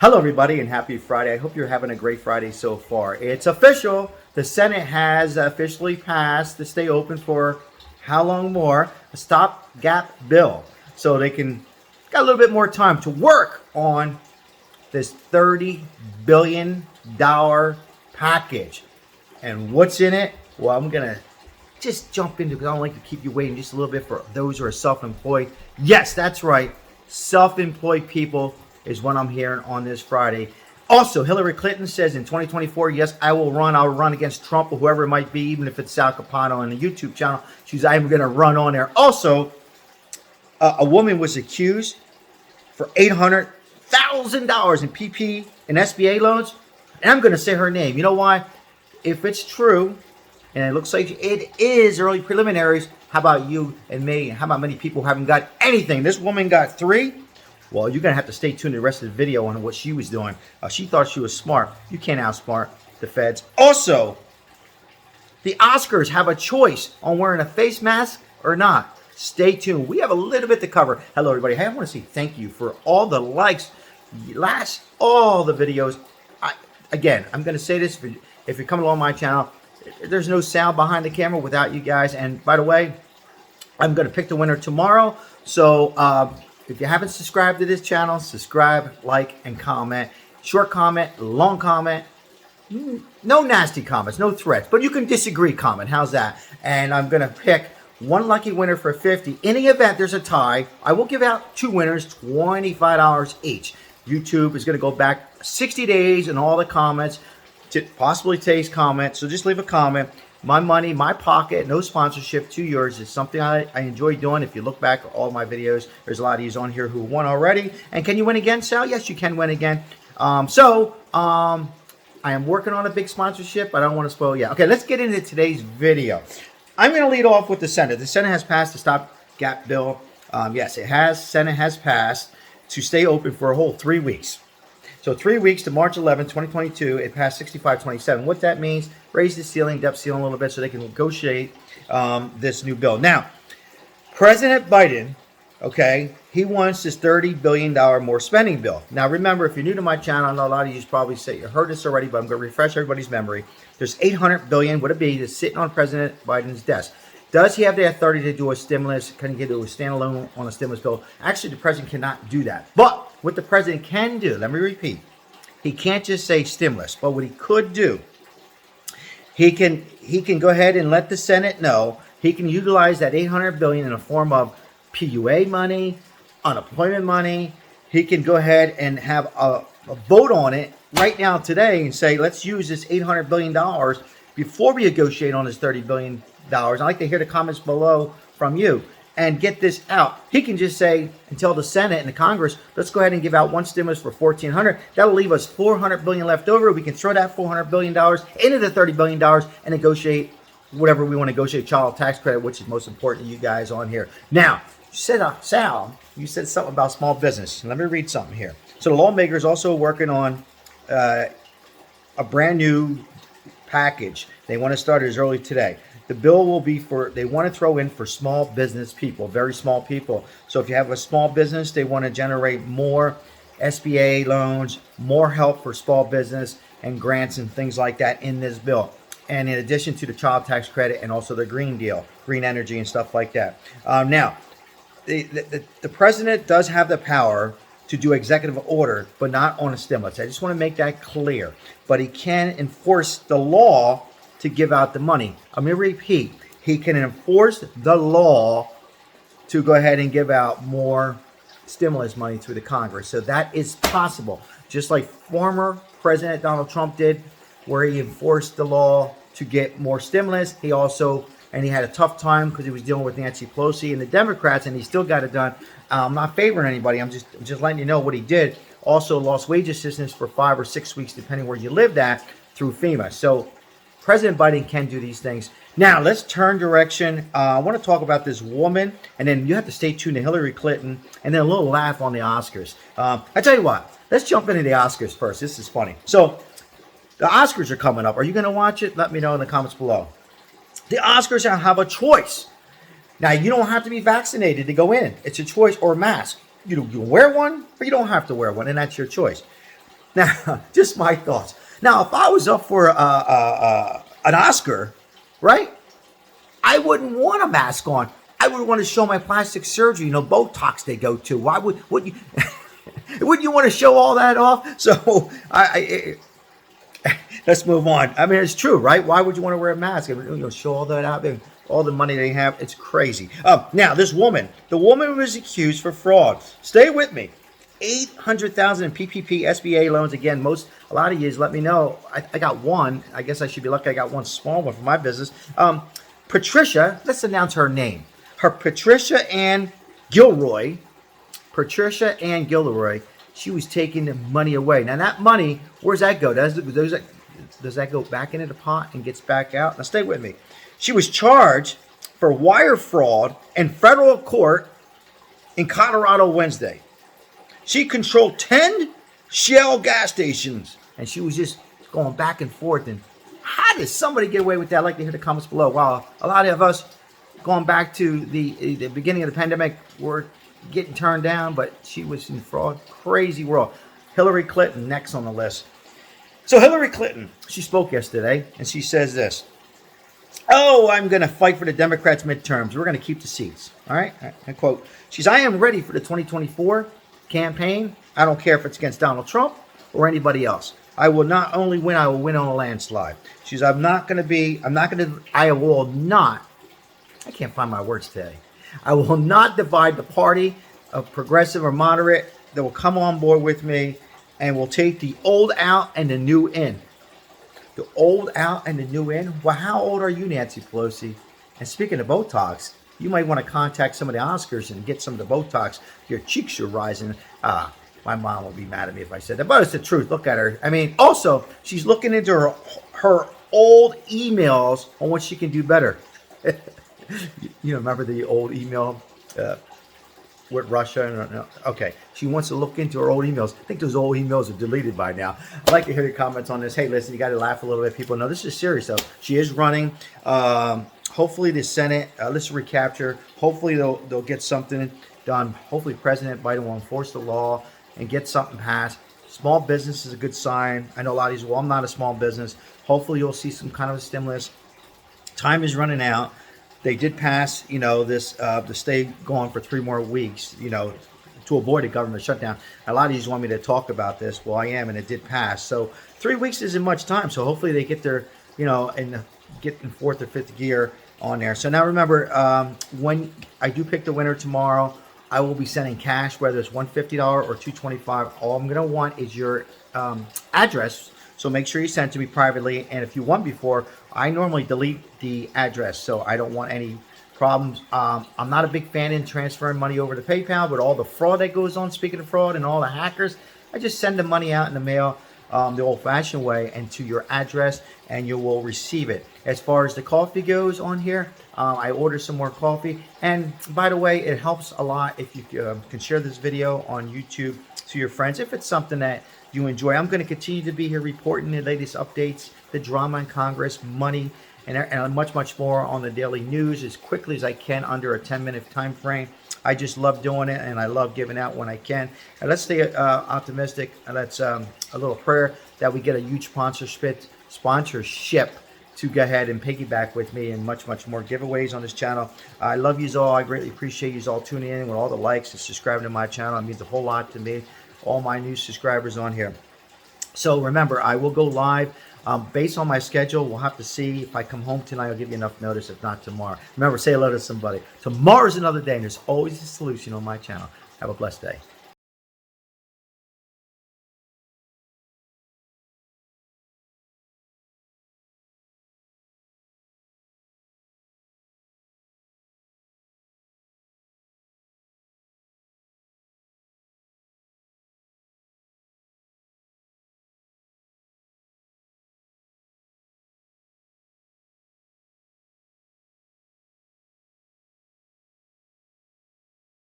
Hello, everybody, and happy Friday. I hope you're having a great Friday so far. It's official. The Senate has officially passed to stay open for how long more? A stopgap bill. So they got a little bit more time to work on this $30 billion package. And what's in it? Well, I'm going to just jump into, because I don't like to keep you waiting just a little bit for those who are self-employed. Yes, that's right. Self-employed people is what I'm hearing on this Friday. Also, Hillary Clinton says in 2024, yes, I'll run against Trump or whoever it might be, even if it's Sal CAPANO on the YouTube channel. I'm going to run on there. Also, a woman was accused for $800,000 in PP and SBA loans. And I'm going to say her name. You know why? If it's true, and it looks like it is early preliminaries, how about you and me? How about many people who haven't got anything? This woman got 3. Well, you're going to have to stay tuned to the rest of the video on what she was doing. She thought she was smart. You can't outsmart the feds. Also, the Oscars have a choice on wearing a face mask or not. Stay tuned. We have a little bit to cover. Hello, everybody. Hey, I want to say thank you for all the likes, all the videos. Again, I'm going to say this. If you're coming along my channel, there's no sound behind the camera without you guys. And by the way, I'm going to pick the winner tomorrow. So, if you haven't subscribed to this channel, subscribe, like, and comment. Short comment, long comment. No nasty comments, no threats, but you can disagree comment. How's that? And I'm going to pick one lucky winner for $50. In the event there's a tie, I will give out 2 winners, $25 each. YouTube is going to go back 60 days in all the comments to possibly today's comment. So just leave a comment. My money, my pocket, no sponsorship to yours. Is something I enjoy doing. If you look back at all my videos, there's a lot of you on here who won already. And can you win again, Sal? Yes, you can win again. I am working on a big sponsorship. I don't want to spoil yet. Okay, let's get into today's video. I'm going to lead off with the Senate. The Senate has passed the stopgap bill. Yes, it has. Senate has passed to stay open for a whole 3 weeks. So 3 weeks to March 11, 2022, it passed 6527. What that means, raise the ceiling, depth ceiling a little bit so they can negotiate this new bill. Now, President Biden, okay, he wants this $30 billion more spending bill. Now, remember, if you're new to my channel, I know a lot of you probably say you heard this already, but I'm going to refresh everybody's memory. There's $800 billion, would it be, that's sitting on President Biden's desk. Does he have the authority to do a stimulus? Can he get a standalone on a stimulus bill? Actually, the president cannot do that. But what the president can do, let me repeat, he can't just say stimulus. But what he could do, he can go ahead and let the Senate know he can utilize that $800 billion in the form of PUA money, unemployment money. He can go ahead and have a vote on it right now today and say, let's use this $800 billion before we negotiate on this $30 billion. I'd like to hear the comments below from you and get this out. He can just say and tell the Senate and the Congress, let's go ahead and give out one stimulus for $1,400. That'll leave us $400 billion left over. We can throw that $400 billion into the $30 billion and negotiate whatever we want to negotiate, child tax credit, which is most important to you guys on here. Now, you said, Sal, you said something about small business. Let me read something here. So the lawmakers also working on a brand new package. They want to start as early today. The bill will be they want to throw in for small business people, very small people. So if you have a small business, they want to generate more SBA loans, more help for small business and grants and things like that in this bill. And in addition to the child tax credit and also the green deal, green energy and stuff like that. Now, the president does have the power to do executive order, but not on a stimulus. I just want to make that clear. But he can enforce the law to give out the money. I'm going to repeat. He can enforce the law to go ahead and give out more stimulus money through the Congress. So that is possible. Just like former President Donald Trump did, where he enforced the law to get more stimulus. He had a tough time because he was dealing with Nancy Pelosi and the Democrats, and he still got it done. I'm not favoring anybody. I'm just letting you know what he did. Also lost wage assistance for 5 or 6 weeks, depending where you lived at, through FEMA. So President Biden can do these things. Now, let's turn direction. I want to talk about this woman, and then you have to stay tuned to Hillary Clinton, and then a little laugh on the Oscars. I tell you what, let's jump into the Oscars first. This is funny. So, the Oscars are coming up. Are you going to watch it? Let me know in the comments below. The Oscars have a choice. Now, you don't have to be vaccinated to go in. It's a choice or a mask. You wear one, or you don't have to wear one, and that's your choice. Now, just my thoughts. Now, if I was up for an Oscar, right? I wouldn't want a mask on. I would want to show my plastic surgery, Botox they go to. Why would you? Wouldn't you want to show all that off? So let's move on. I mean, it's true, right? Why would you want to wear a mask? Show all that out there, all the money they have. It's crazy. Now, the woman was accused for fraud. Stay with me. 800,000 in PPP SBA loans. Again, a lot of you let me know. I got one. I guess I should be lucky. I got one small one for my business. Patricia, let's announce her name. Patricia Ann Gilroy. Patricia Ann Gilroy. She was taking the money away. Now that money, where's that go? Does that go back into the pot and gets back out? Now stay with me. She was charged for wire fraud in federal court in Colorado Wednesday. She controlled 10 Shell gas stations, and she was just going back and forth. And how did somebody get away with that? I'd like to hear the comments below. Wow, a lot of us going back to the beginning of the pandemic were getting turned down, but she was in fraud. Crazy world. Hillary Clinton next on the list. So Hillary Clinton, she spoke yesterday, and she says this. Oh, I'm going to fight for the Democrats midterms. We're going to keep the seats. All right? I quote. She's, I am ready for the 2024 campaign. I don't care if it's against Donald Trump or anybody else. I will not only win, I will win on a landslide. She's, I will not, I can't find my words today. I will not divide the party of progressive or moderate that will come on board with me and will take the old out and the new in. The old out and the new in? Well, how old are you, Nancy Pelosi? And speaking of Botox, you might want to contact some of the Oscars and get some of the Botox. Your cheeks are rising. My mom will be mad at me if I said that, but it's the truth. Look at her. I mean, also, she's looking into her old emails on what she can do better. Remember the old email with Russia? No. Okay. She wants to look into her old emails. I think those old emails are deleted by now. I'd like to hear your comments on this. Hey, listen, you got to laugh a little bit. People know this is serious, though. She is running. Hopefully the Senate, let's recapture. Hopefully they'll get something done. Hopefully President Biden will enforce the law and get something passed. Small business is a good sign. I know a lot of these, I'm not a small business. Hopefully you'll see some kind of a stimulus. Time is running out. They did pass, this to stay going for 3 more weeks, to avoid a government shutdown. A lot of these want me to talk about this. Well, I am, and it did pass. So 3 weeks isn't much time. So hopefully they get their, and get in 4th or 5th gear on there. So now remember, when I do pick the winner tomorrow, I will be sending cash, whether it's $150 or $225. All I'm going to want is your address. So make sure you send it to me privately. And if you won before, I normally delete the address, so I don't want any problems. I'm not a big fan in transferring money over to PayPal, but all the fraud that goes on, speaking of fraud and all the hackers, I just send the money out in the mail the old-fashioned way and to your address, and you will receive it. As far as the coffee goes on here, I ordered some more coffee. And by the way, it helps a lot if you can share this video on YouTube to your friends. If it's something that you enjoy, I'm going to continue to be here reporting the latest updates, the drama in Congress, money, and much, much more on the daily news as quickly as I can under a 10-minute time frame. I just love doing it, and I love giving out when I can. And let's stay optimistic. And let's a little prayer that we get a huge sponsorship to go ahead and piggyback with me and much, much more giveaways on this channel. I love you all. I greatly appreciate you all tuning in with all the likes and subscribing to my channel. It means a whole lot to me, all my new subscribers on here. So remember, I will go live based on my schedule. We'll have to see if I come home tonight. I'll give you enough notice. If not, tomorrow. Remember, say hello to somebody. Tomorrow's another day, and there's always a solution on my channel. Have a blessed day.